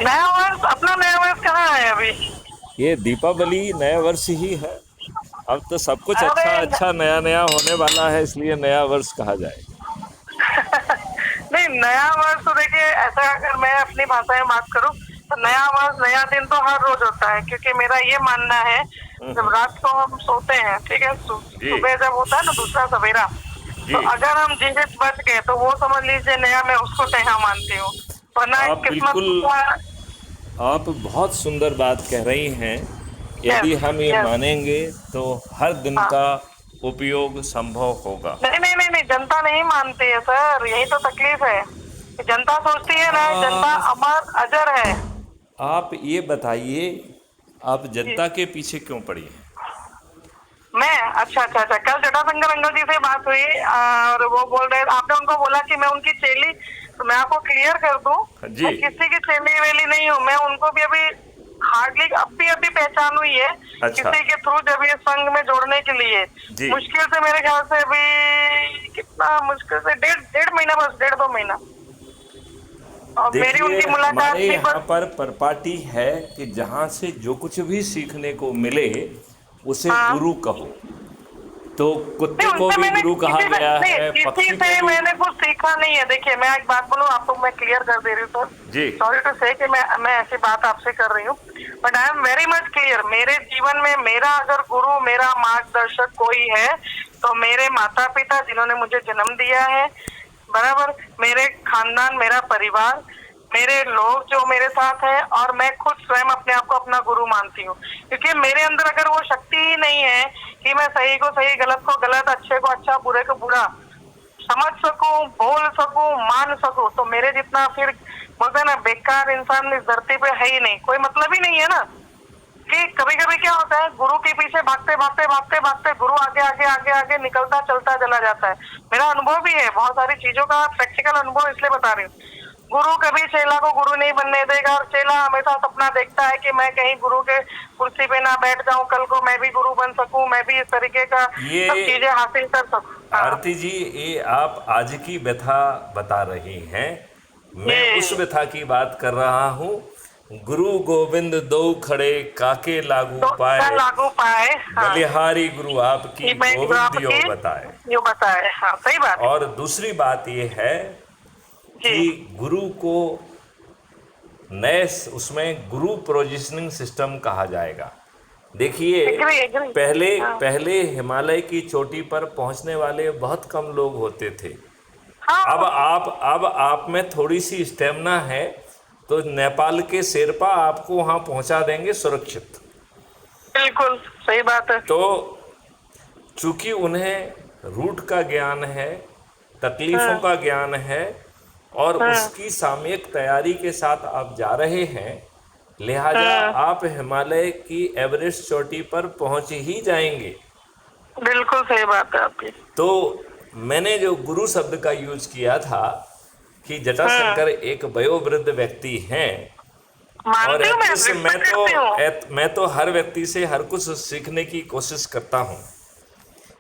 नया वर्ष, अपना नया वर्ष कहाँ है अभी? ये दीपावली नया वर्ष ही है। अब तो सब कुछ अरे अच्छा अच्छा नया नया होने वाला है, इसलिए नया वर्ष कहा जाए। नहीं, नया वर्ष तो देखिए ऐसा, अगर मैं अपनी भाषा में बात करूं तो नया वर्ष, नया दिन तो हर रोज होता है, क्योंकि मेरा ये मानना है जब रात को हम सोते हैं, ठीक है, जी सुबह जब होता है ना दूसरा सवेरा, तो जी। अगर हम जीवित बच गए तो वो समझ लीजिए नया, मैं उसको नया मानती हूँ, वरना आप किस्मत बिल्कुल, का। आप बहुत सुंदर बात कह रही हैं। यस, यदि हम ये यस। मानेंगे तो हर दिन हाँ। का उपयोग संभव होगा। नहीं नहीं नहीं नहीं, जनता नहीं मानती है सर, यही तो तकलीफ है कि जनता सोचती है ना, जनता आ, अमर अजर है। आप ये बताइए, आप जी। जनता के पीछे क्यों पड़ी हैं? मैं, अच्छा अच्छा अच्छा, कल जटाशंकर अंकल जी से बात हुई और वो बोल रहे, आपने उनको बोला कि मैं उनकी चेली, तो मैं आपको क्लियर कर दूं, जी। मैं किसी की चेली वेली नहीं हूँ, मैं उनको भी अभी हार्डली अभी अभी पहचान हुई है, अच्छा। किसी के थ्रू जब ये संघ में जोड़ने के लिए। जी। मुश्किल से मेरे ख्याल से अभी कितना मुश्किल से डेढ़ डेढ़ महीना, बस डेढ़ दो महीना, और मेरी देखिए, उनकी हमारे मुलाकात थी यहाँ बस। पर परिपाटी है कि जहाँ से जो कुछ भी सीखने को मिले उसे हाँ। गुरु कहो। तो नहीं, कुत्ते को उनसे भी मैंने गुरु कहा किसी से गया नहीं, है, किसी पक्षी से को भी। मैंने कुछ सीखा नहीं है। देखिए मैं एक बात बोलूँ आपको, मैं क्लियर कर दे रही हूँ सर, जी सॉरी टू से कि मैं ऐसी बात आपसे कर रही हूँ, but I am very much clear, मेरे जीवन में मेरा अगर गुरु, मेरा मार्गदर्शक कोई है तो मेरे माता पिता जिन्होंने मुझे जन्म दिया है, बराबर, मेरे खानदान, मेरा परिवार, मेरे लोग जो मेरे साथ हैं, और मैं खुद स्वयं अपने आप को अपना गुरु मानती हूँ, क्योंकि मेरे अंदर अगर वो शक्ति ही नहीं है कि मैं सही को सही, गलत को गलत, अच्छे को अच्छा, बुरे को बुरा समझ सकूं, बोल सकूं, मान सकूं, तो मेरे जितना फिर बोलते हैं ना बेकार इंसान इस धरती पे है ही नहीं, कोई मतलब ही नहीं है ना। कि कभी कभी क्या होता है, गुरु के पीछे भागते भागते भागते भागते गुरु आगे आगे आगे आगे निकलता चलता चला जाता है। मेरा अनुभव भी है, बहुत सारी चीजों का प्रैक्टिकल अनुभव, इसलिए बता रही हूँ। गुरु कभी चेला को गुरु नहीं बनने देगा, और चेला हमेशा सपना देखता है कि मैं कहीं गुरु के कुर्सी पे ना बैठ जाऊं, कल को मैं भी गुरु बन सकूं, मैं भी इस तरीके का सब ये चीजें हासिल कर सकूं। हाँ। आरती जी, ये आप आज की व्यथा बता रही हैं। मैं उस ये व्यथा की बात कर रहा हूँ। गुरु गोविंद दो खड़े, काके लागू तो क्या पाए। लागू पाए। हाँ। बलिहारी गुरु आपकी, कि मैं गुरु गोविंद यो आपकी बताए। जो बताए, हाँ सही बात है। और दूसरी बात यह है जी। कि गुरु को नए उसमें गुरु पोजीशनिंग सिस्टम कहा जाएगा। देखिए, एग्री एग्री। पहले हाँ पहले हिमालय की चोटी पर पहुंचने वाले बहुत कम लोग होते थे। अब हाँ। आप में थोड़ी सी स्टेमिना है तो नेपाल के शेरपा आपको वहां पहुंचा देंगे सुरक्षित। बिल्कुल सही बात है। तो चूंकि उन्हें रूट का ज्ञान है, तकलीफों हाँ का ज्ञान है, और हाँ उसकी सामयिक तैयारी के साथ आप जा रहे हैं, लिहाजा हाँ। आप हिमालय की एवरेस्ट चोटी पर पहुंच ही जाएंगे। बिल्कुल सही बात है आपकी। तो मैंने जो गुरु शब्द का यूज किया था कि हाँ, जटाशंकर एक वयोवृद्ध व्यक्ति हैं, और मानती हूँ, मैं एथिस रिस्पेक्ट करती हूँ। मैं तो हर व्यक्ति से हर कुछ सीखने की कोशिश करता हूँ।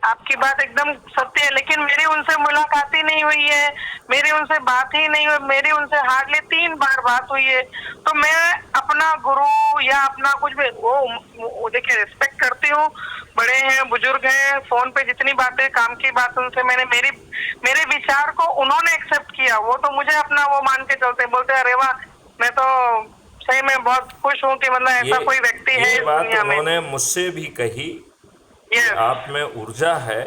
आपकी बात एकदम सत्य है, लेकिन मेरी उनसे मुलाकात ही नहीं हुई है, मेरी उनसे बात ही नहीं हुई, मेरी उनसे हार्डली 3 बार बात हुई है। तो मैं अपना गुरु या अपना कुछ भी वो देखिए रिस्पेक्ट करती हूँ, बड़े हैं, बुजुर्ग हैं, फोन पे जितनी बातें काम की बात उनसे मैंने, मेरे विचार को उन्होंने एक्सेप्ट किया, वो तो मुझे अपना वो मान के चलते, बोलते अरे वाह, मैं तो सही में बहुत खुश हूँ कि मतलब ये ऐसा कोई व्यक्ति है ये इस बात दुनिया में। उन्होंने मुझसे भी कही कि यस। आप में ऊर्जा है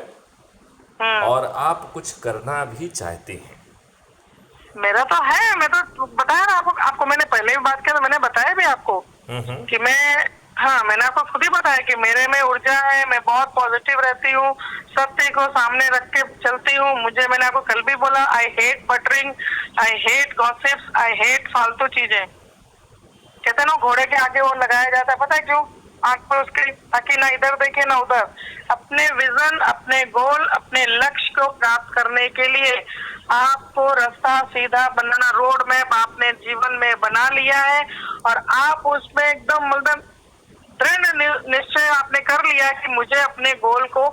हम्म। और आप कुछ करना भी चाहते हैं। मेरा तो है, मैं तो बताया ना आपको मैंने पहले भी बात किया, तो मैंने बताया भी आपको हम्म। कि मैं, हाँ मैंने आपको खुद ही बताया कि मेरे में ऊर्जा है, मैं बहुत पॉजिटिव रहती हूँ, सत्य को सामने रख के चलती हूँ। मुझे, मैंने आपको कल भी बोला, I hate buttering, I hate gossips, I hate फालतू चीजें। कहते हैं ना घोड़े के आगे वो लगाया जाता है, पता है क्यों? आंख पे उसके, ताकि ना इधर देखे ना उधर। अपने विजन, अपने गोल, अपने लक्ष्य को प्राप्त करने के लिए आपको रास्ता सीधा बनाना, रोड मैप आपने जीवन में बना लिया है, और आप उसमें एकदम मतलब दृढ़ निश्चय आपने कर लिया है कि मुझे अपने गोल को,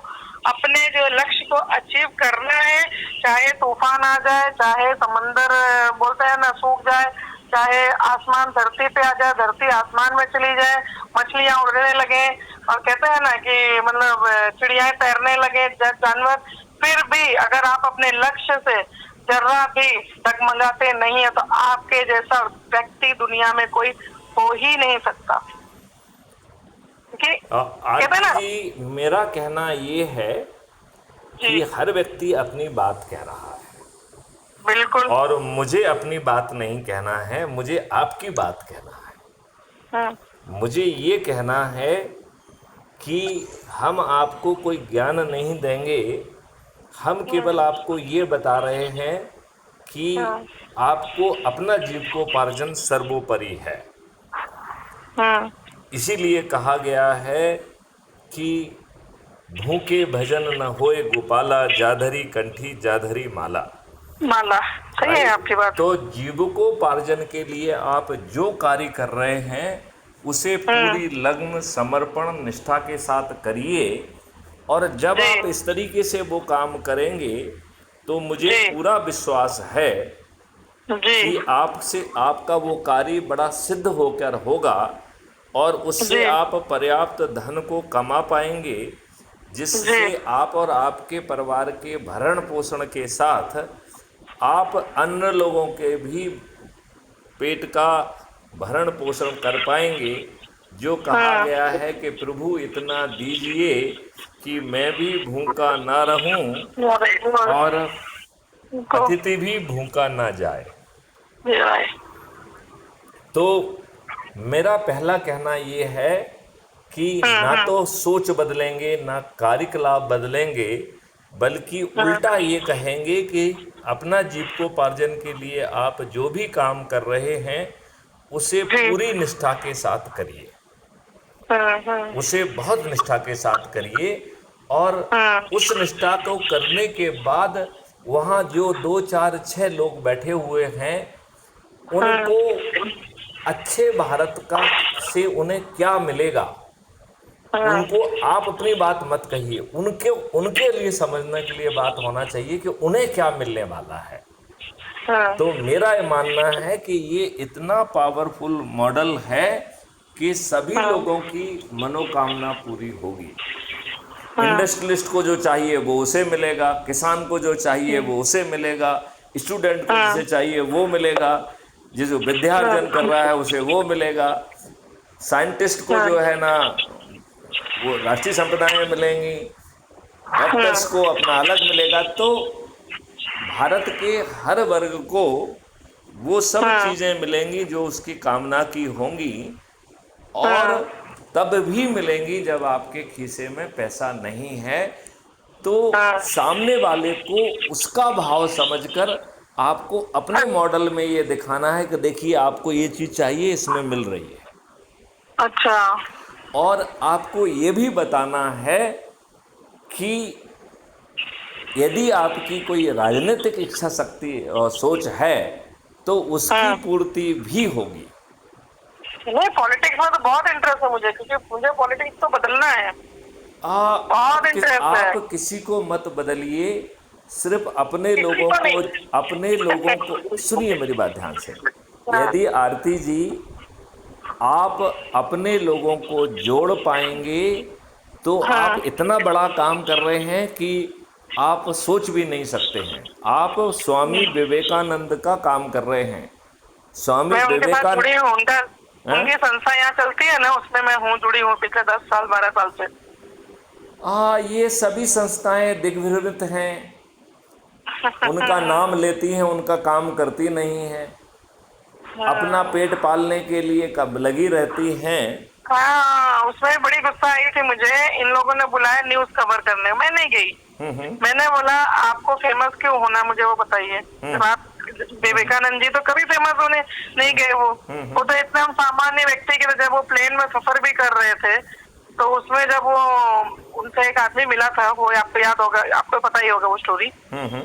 अपने जो लक्ष्य को अचीव करना है, चाहे तूफान आ जाए, चाहे समंदर बोलते हैं ना सूख जाए, चाहे आसमान धरती पे आ जाए, धरती आसमान में चली जाए, मछलियां उड़ने लगे, और कहते हैं ना कि मतलब चिड़ियाएं तैरने लगे, जानवर, फिर भी अगर आप अपने लक्ष्य से जरा भी डगमगाते नहीं है तो आपके जैसा व्यक्ति दुनिया में कोई हो ही नहीं सकता। कहते हैं ना आरती जी, मेरा कहना ये है कि हर व्यक्ति अपनी बात कह रहा है, बिल्कुल, और मुझे अपनी बात नहीं कहना है, मुझे आपकी बात कहना है। मुझे ये कहना है कि हम आपको कोई ज्ञान नहीं देंगे, हम केवल आपको ये बता रहे हैं कि आपको अपना जीविकोपार्जन सर्वोपरि है। इसीलिए कहा गया है कि भूखे भजन न होए गोपाला, जाधरी कंठी जाधरी माला। माला, सही है आपकी बात। तो जीविकोपार्जन के लिए आप जो कार्य कर रहे हैं उसे पूरी लगन, समर्पण, निष्ठा के साथ करिए, और जब आप इस तरीके से वो काम करेंगे तो मुझे पूरा विश्वास है कि आपसे आपका वो कार्य बड़ा सिद्ध होकर होगा, और उससे आप पर्याप्त धन को कमा पाएंगे, जिससे आप और आपके परिवार के भरण पोषण के साथ आप अन्य लोगों के भी पेट का भरण पोषण कर पाएंगे। जो कहा गया है कि प्रभु इतना दीजिए कि मैं भी भूखा ना रहूं और अतिथि भी भूखा ना जाए। तो मेरा पहला कहना ये है कि ना तो सोच बदलेंगे, ना कार्यकलाप बदलेंगे, बल्कि उल्टा ये कहेंगे कि अपना जीविकोपार्जन के लिए आप जो भी काम कर रहे हैं उसे पूरी निष्ठा के साथ करिए, उसे बहुत निष्ठा के साथ करिए, और उस निष्ठा को करने के बाद वहाँ जो 2, 4, 6 लोग बैठे हुए हैं उनको अच्छे भारत का से उन्हें क्या मिलेगा, उनको आप अपनी बात मत कहिए, उनके लिए समझने के लिए बात होना चाहिए कि उन्हें क्या मिलने वाला है। तो मेरा ये मानना है कि ये इतना पावरफुल मॉडल है कि सभी लोगों की मनोकामना पूरी होगी। इंडस्ट्रियलिस्ट को जो चाहिए वो उसे मिलेगा, किसान को जो चाहिए वो उसे मिलेगा, स्टूडेंट को जिसे चाहिए वो मिलेगा, जिसे विद्यार्जन कर रहा है उसे वो मिलेगा, साइंटिस्ट को जो है ना वो राष्ट्रीय संप्रदाय मिलेंगी, डॉक्टर्स को अपना अलग मिलेगा। तो भारत के हर वर्ग को वो सब चीज़ें मिलेंगी जो उसकी कामना की होंगी, और तब भी मिलेंगी जब आपके खीसे में पैसा नहीं है। तो सामने वाले को उसका भाव समझकर आपको अपने मॉडल में ये दिखाना है कि देखिए आपको ये चीज़ चाहिए, इसमें मिल रही है। अच्छा। और आपको ये भी बताना है कि यदि आपकी कोई राजनीतिक इच्छा शक्ति और सोच है तो उसकी पूर्ति भी होगी। नहीं, पॉलिटिक्स में तो बहुत इंटरेस्ट है मुझे, क्योंकि मुझे पॉलिटिक्स तो बदलना है। बहुत इंटरेस्ट है। आप किसी को मत बदलिए, सिर्फ अपने लोगों को सुनिए मेरी बात ध्यान से। यदि आरती जी आप अपने लोगों को जोड़ पाएंगे तो आप इतना बड़ा काम कर रहे हैं कि आप सोच भी नहीं सकते हैं। आप स्वामी विवेकानंद का काम कर रहे हैं। स्वामी विवेकानंद, उनकी संस्था यहाँ चलती है ना, उसमें मैं हूँ, जुड़ी हूँ पिछले 10 साल 12 साल से। ये सभी संस्थाएं दिग्विजयित हैं, उनका नाम लेती हैं, उनका काम करती नहीं है, अपना पेट पालने के लिए कब लगी रहती हैं। हाँ, उसमें बड़ी गुस्सा आई थी मुझे। इन लोगों ने बुलाया न्यूज कवर करने, मैं नहीं गई। मैंने बोला आपको फेमस क्यों होना, मुझे वो बताइए। आप विवेकानंद जी तो कभी फेमस होने नहीं गए, वो तो इतना सामान्य व्यक्ति के, जब वो प्लेन में सफर भी कर रहे थे तो उसमें जब वो उनसे एक आदमी मिला था, वो आपको याद होगा, आपको पता ही होगा वो स्टोरी,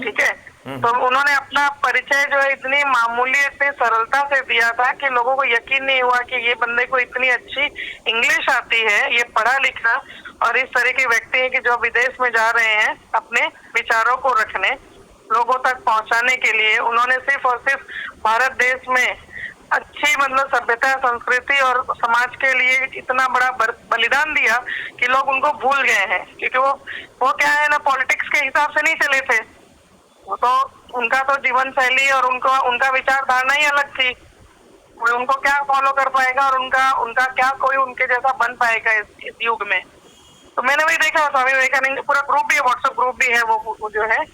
ठीक है। तो उन्होंने अपना परिचय जो है इतनी मामूली, इतनी सरलता से दिया था कि लोगों को यकीन नहीं हुआ कि ये बंदे को इतनी अच्छी इंग्लिश आती है, ये पढ़ा लिखा और इस तरह के व्यक्ति है कि जो विदेश में जा रहे हैं अपने विचारों को रखने, लोगों तक पहुंचाने के लिए। उन्होंने सिर्फ और सिर्फ भारत देश में अच्छी मतलब सभ्यता, संस्कृति और समाज के लिए इतना बड़ा बलिदान दिया कि लोग उनको भूल गए हैं, क्योंकि वो क्या है ना, पॉलिटिक्स के हिसाब से नहीं चले थे। वो तो उनका तो जीवन शैली और उनका विचारधारणा ही अलग थी। कोई उनको क्या फॉलो कर पाएगा और उनका क्या कोई उनके जैसा बन पाएगा इस युग में। तो मैंने वही देखा, स्वामी विवेकानंद पूरा ग्रुप भी है, व्हाट्सएप ग्रुप भी है वो जो है।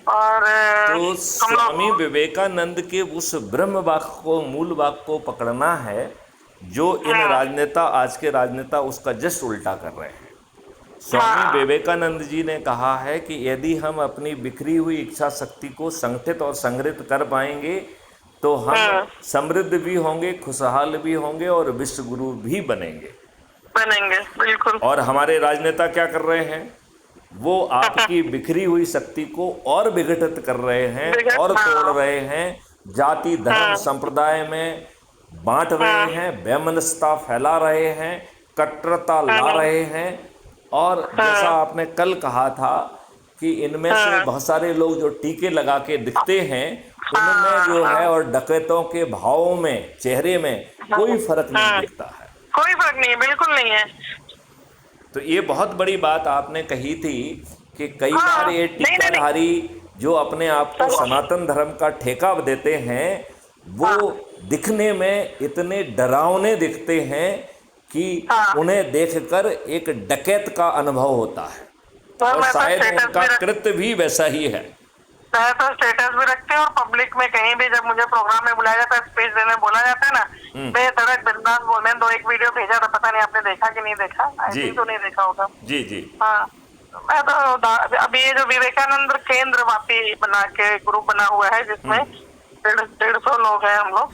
और तो स्वामी विवेकानंद के उस ब्रह्म वाक्य को, मूल वाक्य को पकड़ना है, जो इन राजनेता, आज के राजनेता उसका जस्ट उल्टा कर रहे हैं। स्वामी विवेकानंद जी ने कहा है कि यदि हम अपनी बिखरी हुई इच्छा शक्ति को संगठित और संग्रहित कर पाएंगे तो हम समृद्ध भी होंगे, खुशहाल भी होंगे और विश्व गुरु भी बनेंगे। बिल्कुल। और हमारे राजनेता क्या कर रहे हैं? वो आपकी बिखरी हुई शक्ति को और विघटित कर रहे हैं और तोड़ रहे हैं, जाति धर्म संप्रदाय में बांट रहे हैं, वैमनस्यता फैला रहे हैं, कट्टरता ला रहे हैं। और जैसा आपने कल कहा था कि इनमें से बहुत सारे लोग जो टीके लगा के दिखते हैं, उनमें जो है और डकैतों के भावों में, चेहरे में कोई फर्क नहीं दिखता है। कोई फर्क नहीं है, बिल्कुल नहीं है। तो ये बहुत बड़ी बात आपने कही थी कि कई बार ये टीकाधारी जो अपने आप को सनातन धर्म का ठेका देते हैं, वो दिखने में इतने डरावने दिखते हैं कि उन्हें देखकर एक डकैत का अनुभव होता है। और शायद उनका कृत्य भी वैसा ही है। तो स्टेटस भी रखते हैं और पब्लिक में कहीं भी जब मुझे प्रोग्राम में बुलाया जाता है, स्पीच देने बोला जाता है ना, बेधड़क बिंदास बोल। मैंने तो एक वीडियो भेजा था, पता नहीं आपने देखा कि नहीं देखा, आई तो नहीं देखा होगा। जी जी। हाँ, मैं तो अभी ये जो विवेकानंद केंद्र वापी बना के ग्रुप बना हुआ है, जिसमें 150 लोग हैं हम लोग,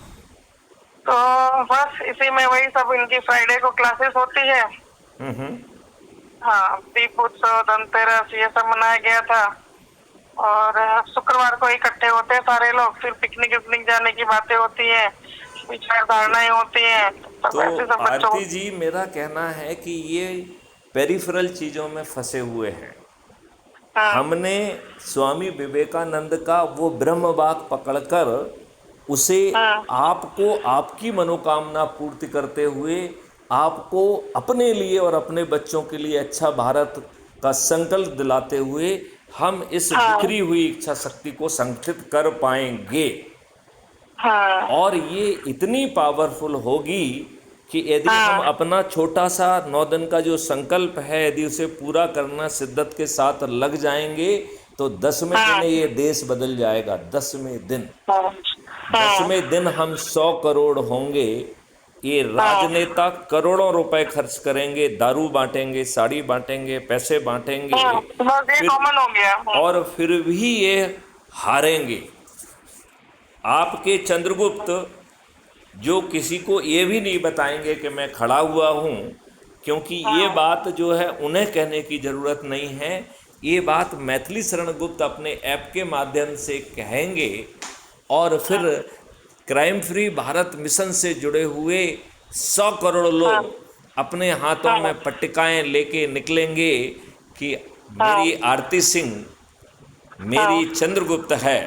तो बस इसी में वही सब इनकी फ्राइडे को क्लासेस होती है। हाँ, दीप उत्सव, धनतेरस, ये सब मनाया गया था। और शुक्रवार को इकट्ठे होते हैं सारे लोग, फिर पिकनिक जाने की बातें होती है, विचारधारणाएं होती हैं। तो आरती जी, मेरा कहना है कि ये पेरिफेरल चीजों में फंसे हुए हैं। हमने स्वामी विवेकानंद का वो ब्रह्म वाक्य पकड़कर उसे आपको, आपकी मनोकामना पूर्ति करते हुए, आपको अपने लिए और अपने बच्चों के लिए अच्छा भारत का संकल्प दिलाते हुए हम इस बिखरी हुई इच्छा शक्ति को संगठित कर पाएंगे। और ये इतनी पावरफुल होगी कि यदि हम अपना छोटा सा 9 दिन का जो संकल्प है, यदि उसे पूरा करना शिद्दत के साथ लग जाएंगे, तो 10वें दिन ये देश बदल जाएगा। 10वें दिन, 10वें दिन हम 100 करोड़ होंगे। ये राजनेता करोड़ों रुपए खर्च करेंगे, दारू बांटेंगे, साड़ी बांटेंगे, पैसे बांटेंगे, और फिर भी ये हारेंगे। आपके चंद्रगुप्त जो किसी को ये भी नहीं बताएंगे कि मैं खड़ा हुआ हूँ, क्योंकि ये बात जो है उन्हें कहने की ज़रूरत नहीं है। ये बात मैथिली शरण गुप्त अपने ऐप के माध्यम से कहेंगे, और फिर क्राइम फ्री भारत मिशन से जुड़े हुए 100 करोड़ लोग अपने हाथों में पट्टिकाएं लेके निकलेंगे कि मेरी आरती सिंह मेरी चंद्रगुप्त है।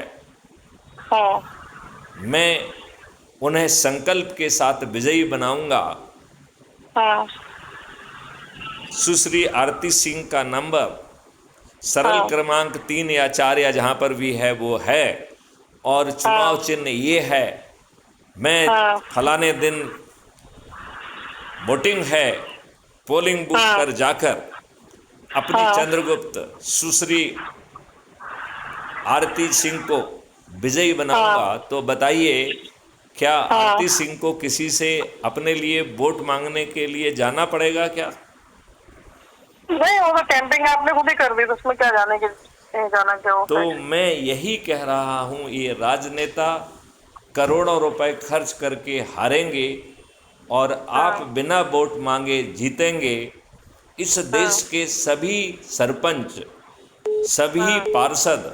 मैं उन्हें संकल्प के साथ विजयी बनाऊंगा। सुश्री आरती सिंह का नंबर सरल क्रमांक 3 या 4 या जहां पर भी है वो है, और चुनाव चिन्ह ये है। मैं फलाने दिन वोटिंग है, पोलिंग बूथ पर जाकर अपनी चंद्रगुप्त सुश्री आरती सिंह को विजयी बनाऊंगा। तो बताइए, क्या आरती सिंह को किसी से अपने लिए वोट मांगने के लिए जाना पड़ेगा क्या? नहीं, वो तो कैंपिंग आपने खुद ही कर दी, तो उसमें क्या जाने के जाना क्या हो। तो मैं यही कह रहा हूं, ये राजनेता करोड़ों रुपए खर्च करके हारेंगे और आप बिना वोट मांगे जीतेंगे। इस देश के सभी सरपंच, सभी पार्षद,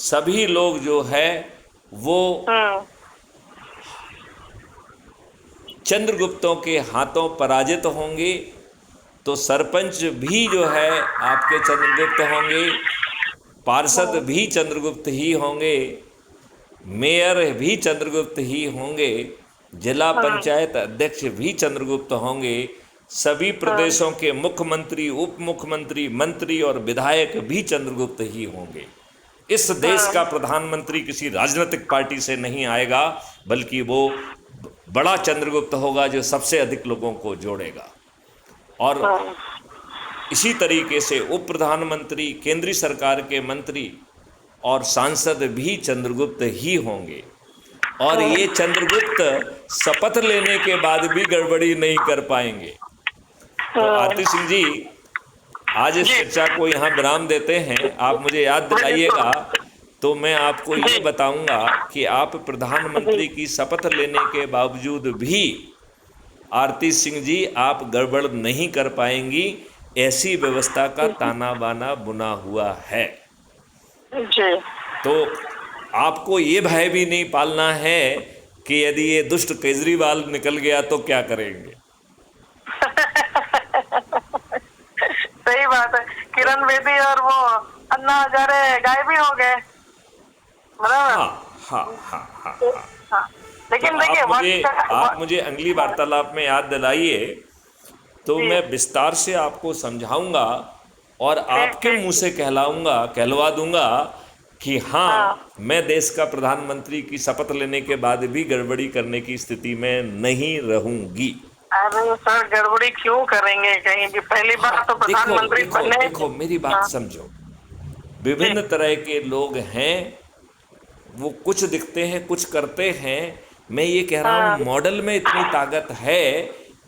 सभी लोग जो है वो चंद्रगुप्तों के हाथों पराजित होंगे। तो सरपंच भी जो है आपके चंद्रगुप्त होंगे, पार्षद भी चंद्रगुप्त ही होंगे, मेयर भी चंद्रगुप्त ही होंगे। जिला पंचायत अध्यक्ष भी चंद्रगुप्त होंगे, सभी प्रदेशों के मुख्यमंत्री, उप मुख्यमंत्री, मंत्री और विधायक भी चंद्रगुप्त ही होंगे। इस देश का प्रधानमंत्री किसी राजनीतिक पार्टी से नहीं आएगा, बल्कि वो बड़ा चंद्रगुप्त होगा जो सबसे अधिक लोगों को जोड़ेगा। और इसी तरीके से उप प्रधानमंत्री, केंद्रीय सरकार के मंत्री और सांसद भी चंद्रगुप्त ही होंगे। और ये चंद्रगुप्त शपथ लेने के बाद भी गड़बड़ी नहीं कर पाएंगे। तो आरती सिंह जी, आज इस चर्चा को यहाँ विराम देते हैं। आप मुझे याद दिलाइएगा तो मैं आपको ये बताऊंगा कि आप प्रधानमंत्री की शपथ लेने के बावजूद भी आरती सिंह जी आप गड़बड़ नहीं कर पाएंगी, ऐसी व्यवस्था का ताना बाना बुना हुआ है। तो आपको ये भय भी नहीं पालना है कि यदि ये दुष्ट केजरीवाल निकल गया तो क्या करेंगे। सही बात है, किरण बेदी और वो अन्ना हजारे गायब भी हो गए, बराबर। हाँ। लेकिन तो देखिए आप मुझे अगली वार्तालाप में याद दिलाइए, तो मैं विस्तार से आपको समझाऊंगा और आपके मुंह से कहलवा दूंगा कि हाँ, मैं देश का प्रधानमंत्री की शपथ लेने के बाद भी गड़बड़ी करने की स्थिति में नहीं रहूंगी। अरे सर, गड़बड़ी क्यों करेंगे कहीं भी? पहली बात तो प्रधानमंत्री बने। देखो मेरी बात समझो, विभिन्न तरह के लोग हैं, वो कुछ दिखते हैं, कुछ करते हैं। मैं ये कह रहा हूँ मॉडल में इतनी ताकत है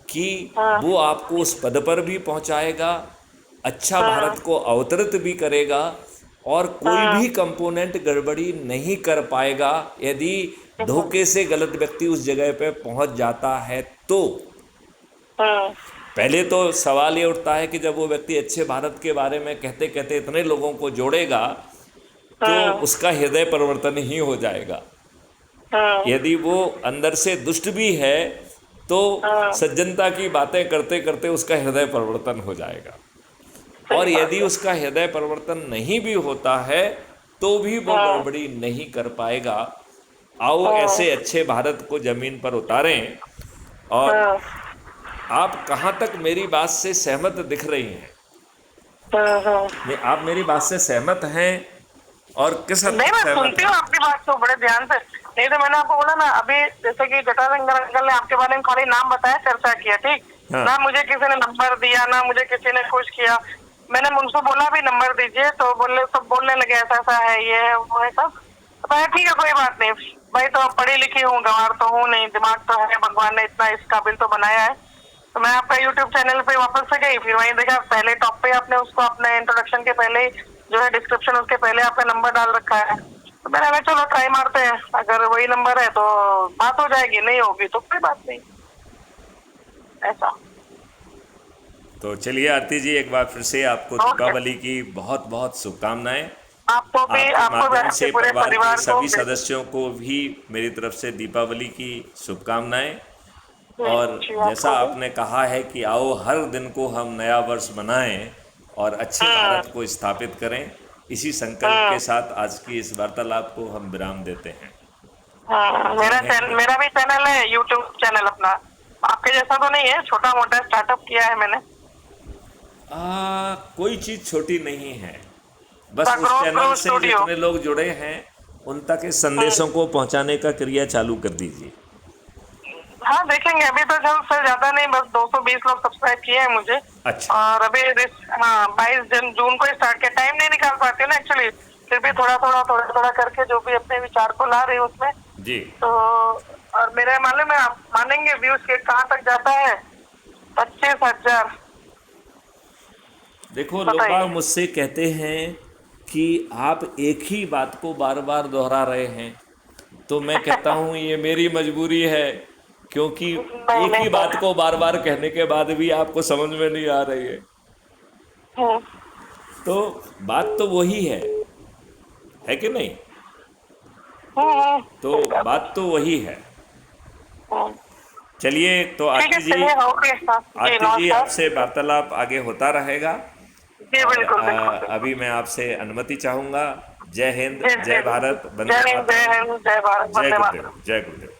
कि वो आपको उस पद पर भी पहुंचाएगा, अच्छा भारत को अवतरित भी करेगा और कोई भी कंपोनेंट गड़बड़ी नहीं कर पाएगा। यदि धोखे से गलत व्यक्ति उस जगह पे पहुंच जाता है तो पहले तो सवाल ये उठता है कि जब वो व्यक्ति अच्छे भारत के बारे में कहते कहते इतने लोगों को जोड़ेगा तो उसका हृदय परिवर्तन ही हो जाएगा। यदि वो अंदर से दुष्ट भी है तो सज्जनता की बातें करते करते उसका हृदय परिवर्तन हो जाएगा। और यदि उसका हृदय परिवर्तन नहीं भी होता है तो भी वो गड़बड़ी नहीं कर पाएगा। आओ ऐसे अच्छे भारत को जमीन पर उतारें। और आप कहाँ तक मेरी बात से सहमत दिख रही हैं? आप मेरी बात से सहमत हैं? और किस हद नहीं, तक मैं सहमत सुनती हूँ आपकी बात को बड़े ध्यान से। नहीं तो मैंने आपको बोला ना अभी, जैसे कि जटाशंकर अंकल ने आपके बारे में खाली नाम बताया, चर्चा किया, ठीक। ना मुझे किसी ने नंबर दिया, ना मुझे किसी ने कुछ किया। मैंने उनसे बोला भी नंबर दीजिए तो बोलने लगे ऐसा ऐसा है, ये है, वो है, सब। तो ठीक है, कोई बात नहीं भाई, तो पढ़ी लिखी हूँ, गंवार तो हूँ नहीं, दिमाग तो है, भगवान ने इतना इस काबिल तो बनाया है। तो मैं आपका यूट्यूब चैनल पे वापस से गई, फिर वहीं देखा पहले टॉप पे आपने उसको अपने इंट्रोडक्शन के पहले ही जो है डिस्क्रिप्शन, उसके पहले आपका नंबर डाल रखा है। तो मैंने कहा चलो ट्राई मारते हैं, अगर वही नंबर है तो बात हो जाएगी, नहीं होगी तो कोई बात नहीं, ऐसा। तो चलिए आरती जी, एक बार फिर से आपको दीपावली की बहुत बहुत शुभकामनाएं। आपको भी, आपको माध्यम से पूरे परिवार के सभी सदस्यों को भी मेरी तरफ से दीपावली की शुभकामनाएं। और जैसा आपने कहा है कि आओ हर दिन को हम नया वर्ष मनाएं और अच्छे भारत को स्थापित करें, इसी संकल्प के साथ आज की इस वार्तालाप को हम विराम देते हैं। मेरा भी चैनल है, यूट्यूब चैनल अपना, आपके जैसा तो नहीं है, छोटा मोटा स्टार्टअप किया है मैंने। कोई चीज छोटी नहीं है, बस उस चैनल से जितने लोग जुड़े हैं उन तक इस संदेशों को पहुंचाने का क्रिया चालू कर दीजिए। हाँ देखेंगे, अभी तो जल्द से ज्यादा नहीं, बस 220 लोग सब्सक्राइब किए हैं मुझे। अच्छा। और अभी 22 जून को स्टार्ट किया, टाइम नहीं निकाल पाती हूँ ना एक्चुअली, फिर भी थोड़ा थोड़ा करके जो भी अपने विचार को ला रही हूँ उसमें जी। तो। और मेरे मालूम है, आप मानेंगे व्यूज के कहाँ तक जाता है, 25,000। देखो, लोग मुझसे कहते हैं कि आप एक ही बात को बार बार दोहरा रहे हैं, तो मैं कहता हूँ ये मेरी मजबूरी है, क्योंकि एक ही बात को बार बार कहने के बाद भी आपको समझ में नहीं आ रही है। तो बात तो वही है कि नहीं? तो बात तो वही है। चलिए, तो आरती जी आपसे वार्तालाप आगे होता रहेगा। बिल्कुल। अभी मैं आपसे अनुमति चाहूंगा। जय हिंद, जय भारत, जय हिंद, जय भारत, जय गुरुदेव, जय गुरुदेव।